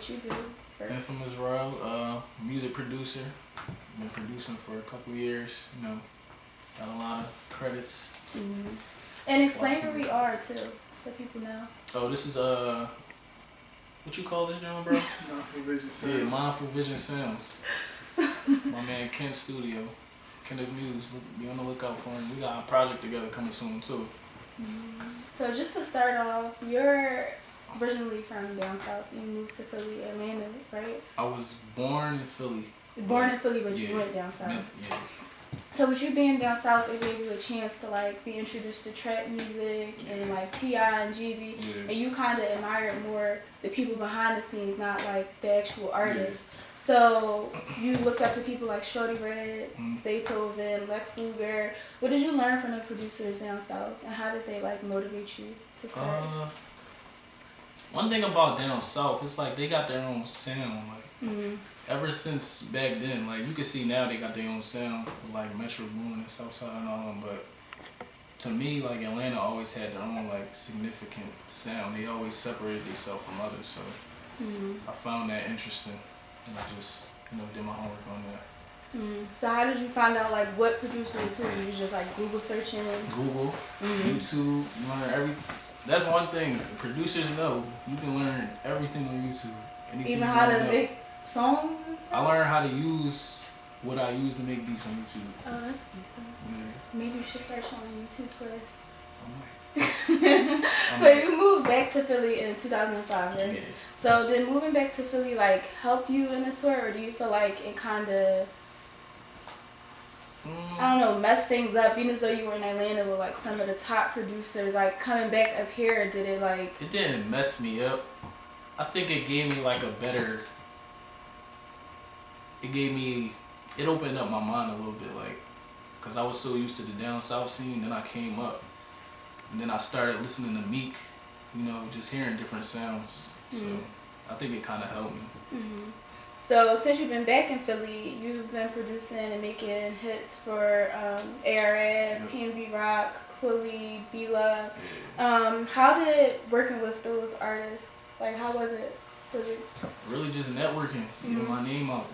what you do first. Infamous Rell, music producer. Been producing for a couple years. You know, got a lot of credits. Mm-hmm. And explain where we are too, so people know. Oh, this is what you call this, John, bro? Mindful Vision Sounds. Yeah, Mindful Vision Sounds. My man Ken Studio, Kenneth Muse. Be on the lookout for him. We got a project together coming soon too. So just to start off, you're originally from down south. You moved to Philly, Atlanta, right? I was born in Philly. Born in Philly, but you went down south. Yeah. So with you being down south, it gave you a chance to like be introduced to trap music and like T.I. and Jeezy, and you kind of admired more the people behind the scenes, not like the actual artists. So you looked up to people like Shorty Red, Zaytoven, Lex Luger. What did you learn from the producers down south, and how did they like motivate you to start? One thing about down south, it's like they got their own sound. Like ever since back then, like you can see now they got their own sound, with, like Metro Boomin and Southside and all them. But to me, like Atlanta always had their own like significant sound. They always separated themselves from others. So I found that interesting, and I just did my homework on that. So how did you find out like what producers who? You just like Google searching? Google, YouTube, you learn everything. That's one thing producers know. You can learn everything on YouTube. Anything even how to make songs and stuff? I learned how to use what I use to make beats on YouTube. Oh, that's decent. Yeah. Maybe you should start showing YouTube for us. I might. So you moved back to Philly in 2005, right? Yeah. So did moving back to Philly like help you in this sort, or do you feel like it kind of I don't know, mess things up, being as though you were in Atlanta with like some of the top producers, like coming back up here, did it like... It didn't mess me up. I think it gave me like a better, it opened up my mind a little bit, like, cause I was so used to the down south scene, then I came up, and then I started listening to Meek, just hearing different sounds, so I think it kind of helped me. So since you've been back in Philly, you've been producing and making hits for ARF, PNB Rock, Quilly, B-Love. How did working with those artists, like how was it? Was it really just networking, getting my name out,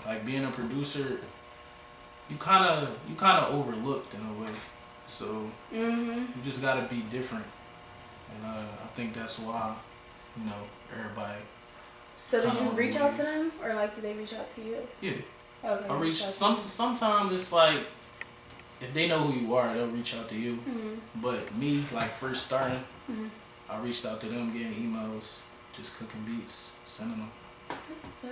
like being a producer, you kind of overlooked in a way, so you just gotta be different, and I think that's why everybody. So did you reach out to them, or like did they reach out to you? Yeah. Okay. I reach sometimes it's like if they know who you are, they'll reach out to you. But me, like first starting, I reached out to them, getting emails, just cooking beats, sending them.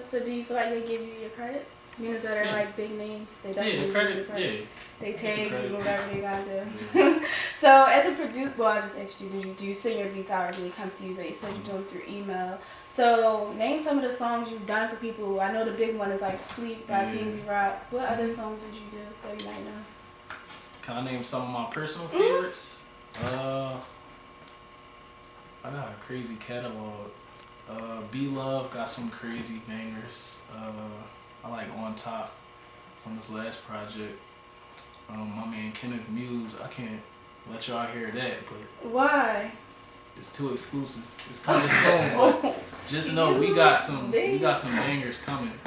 So do you feel like they give you your credit? Means that are like big names. They definitely the credit, give you your credit. yeah. They tag you, whatever they gotta do. Yeah. So as a producer, well, I just asked you, do you send your beats out, or do it come to you? So you said you do them through email. So name some of the songs you've done for people. I know the big one is like Fleet by PNB Rock. What other songs did you do that you might know? Can I name some of my personal favorites? I got a crazy catalog. B-Love got some crazy bangers. I like On Top from this last project. My man Kenneth Muse, I can't let y'all hear that, but why? It's too exclusive. It's coming soon, but just know we got some bangers coming.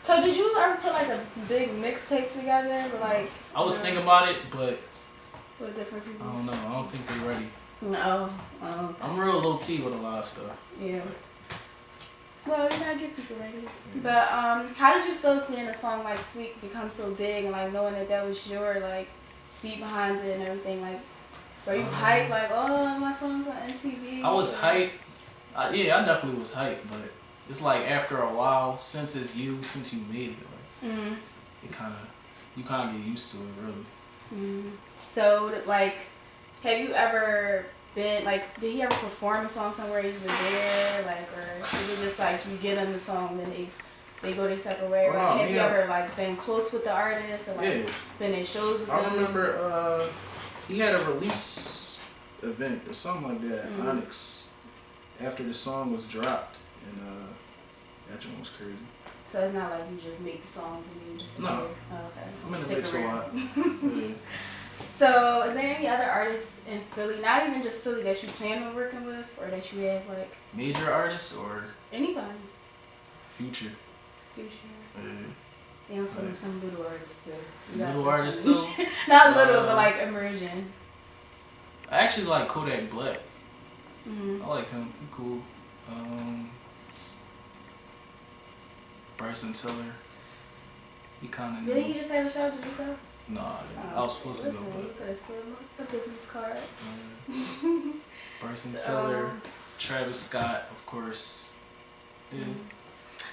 So did you ever put like a big mixtape together, or like? I was thinking about it, but with different people. I don't know. I don't think they're ready. No. I'm real low key with a lot of stuff. Yeah. Well, you gotta get people ready. But how did you feel seeing a song like Fleet become so big, and like knowing that was your like beat behind it and everything? Like, were you hyped? Like, oh, my song's on MTV. I was hyped. Yeah, I definitely was hyped, but it's like after a while, since you made it, like you kind of get used to it, really. So like, have you ever been like, did he ever perform a song somewhere you were there, like, or is it just like you get them the song and then they go their separate way? Or, like, have you ever like been close with the artist, or like been in shows with them? I remember he had a release event or something like that at Onyx after the song was dropped, and that joint was crazy. So it's not like you just make the songs and you just no. Oh, okay. I'm in the mix a lot. Yeah. So, is there any other artists in Philly, not even just Philly, that you plan on working with, or that you have like Major artists or anybody? Future? Future. Yeah. You know, some little artists too. Little artists too? Not little, but like emerging. I actually like Kodak Black. Mm-hmm. I like him. He cool. Bryson Tiller. He kind of. Did he just have a show? Did he go? No, I didn't. I was supposed to go, but you could have still a business card. Bryson Tiller, Travis Scott, of course. Yeah.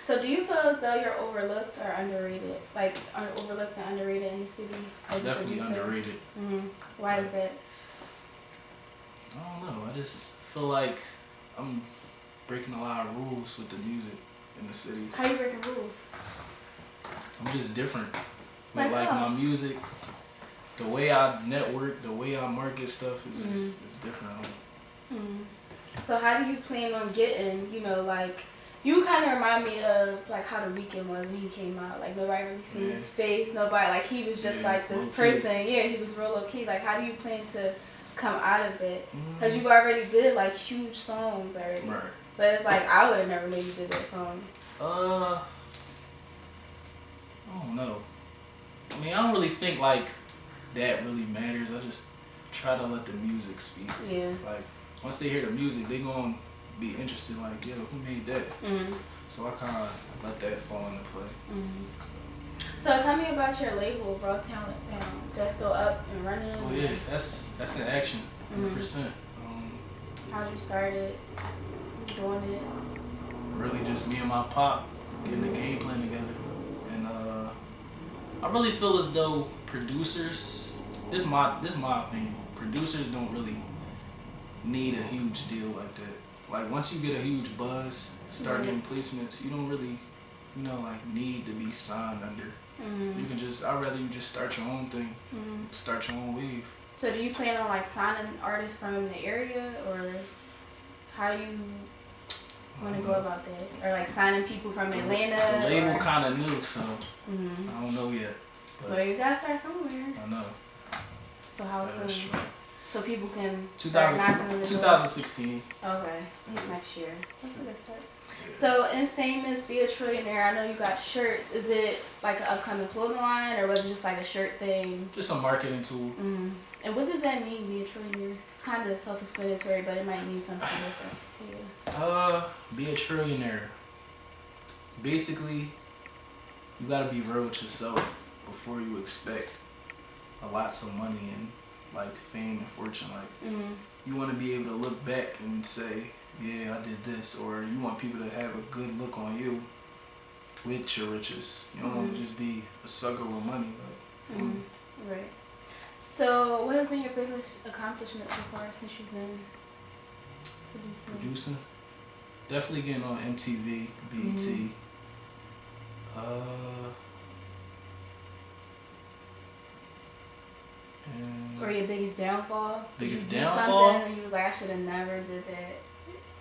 So, do you feel as though you're overlooked or underrated? Like overlooked and underrated in the city as Definitely a producer? underrated. Why is that? I don't know. I just feel like I'm breaking a lot of rules with the music in the city. How you breaking rules? I'm just different. Like my music, the way I network, the way I market stuff is just it's different. So how do you plan on getting, like, you kind of remind me of like how The Weeknd was when he came out. Like nobody really seen his face. Nobody, like he was just like this person. Yeah, he was real low key. Like how do you plan to come out of it? Because you already did like huge songs already. Right. But it's like I would have never maybe did that song. I don't know. I mean, I don't really think like that really matters. I just try to let the music speak. Yeah. Like once they hear the music, they gonna be interested. Like, yo, who made that? So I kind of let that fall into play. So tell me about your label, Raw Talent Sound. Is that still up and running? Oh yeah, that's in action, 100%. How'd you start it? Doing it? Really, just me and my pop getting the game plan together, and I really feel as though producers. This is my opinion. Producers don't really need a huge deal like that. Like once you get a huge buzz, start getting placements, you don't really, like need to be signed under. You can just, I'd rather you just start your own thing, start your own wave. So do you plan on like signing artists from the area, or how do you want to go about that? Or like signing people from Atlanta? The label kind of new, so I don't know yet. But well, you gotta start somewhere. I know. So how soon? So people can 2000, start knocking on the door. 2016. Okay, next year. That's a good start. So, Infamous, Be a Trillionaire, I know you got shirts. Is it like an upcoming clothing line, or was it just like a shirt thing? Just a marketing tool. And what does that mean, be a trillionaire? It's kind of self-explanatory, but it might mean something different to you. Be a trillionaire. Basically, you gotta be real with yourself before you expect lots of money and like fame and fortune. Like you want to be able to look back and say, yeah, I did this, or you want people to have a good look on you with your riches. You don't want to just be a sucker with money. Like, Right. So, what has been your biggest accomplishment so far since you've been producing? Definitely getting on MTV, BET. Or your biggest downfall? Biggest Did you do downfall? something and you was like, I should have never did that,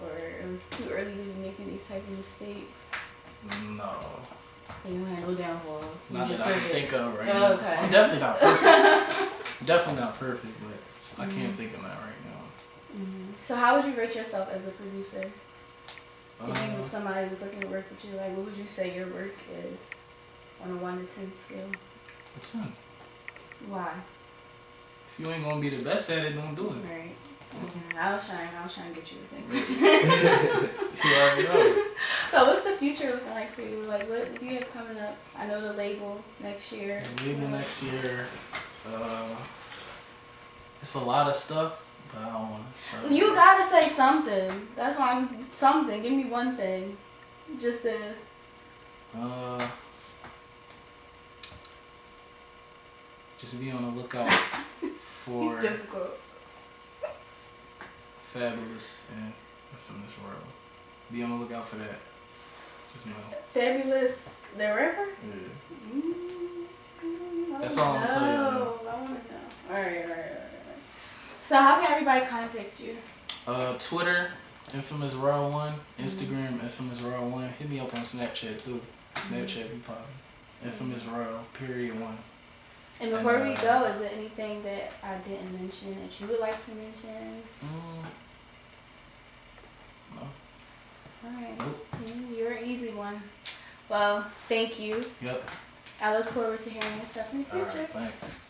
or it was too early to be making these type of mistakes? No. So you had no downfalls. Not that I can think of right now. now. Okay. I'm definitely not perfect. Definitely not perfect, but I can't think of that right now. So how would you rate yourself as a producer? If somebody was looking to work with you, like what would you say your work is on a 1 to 10 scale? A 10. Why? If you ain't gonna be the best at it, don't do it. Right. I was trying to get you to think. You already know. So what's the future looking like for you? Like what do you have coming up? I know the label next year. The label next year, it's a lot of stuff, but I don't want to tell you. Gotta say something. That's why I'm something. Give me one thing. Just to just be on the lookout for difficult. Fabulous and Infamous Rell. Be on the lookout for that. Just know. Fabulous, the rapper? Yeah. That's all I'm telling you. I want to know. Alright. So how can everybody contact you? Twitter, Infamous Rell 1. Instagram, Infamous Rell 1. Hit me up on Snapchat too. Snapchat be popping. Infamous Rell, _1. And before we go, is there anything that I didn't mention that you would like to mention? No. Alright. Nope. You're an easy one. Well, thank you. Yep. I look forward to hearing your stuff in the future. Alright, thanks.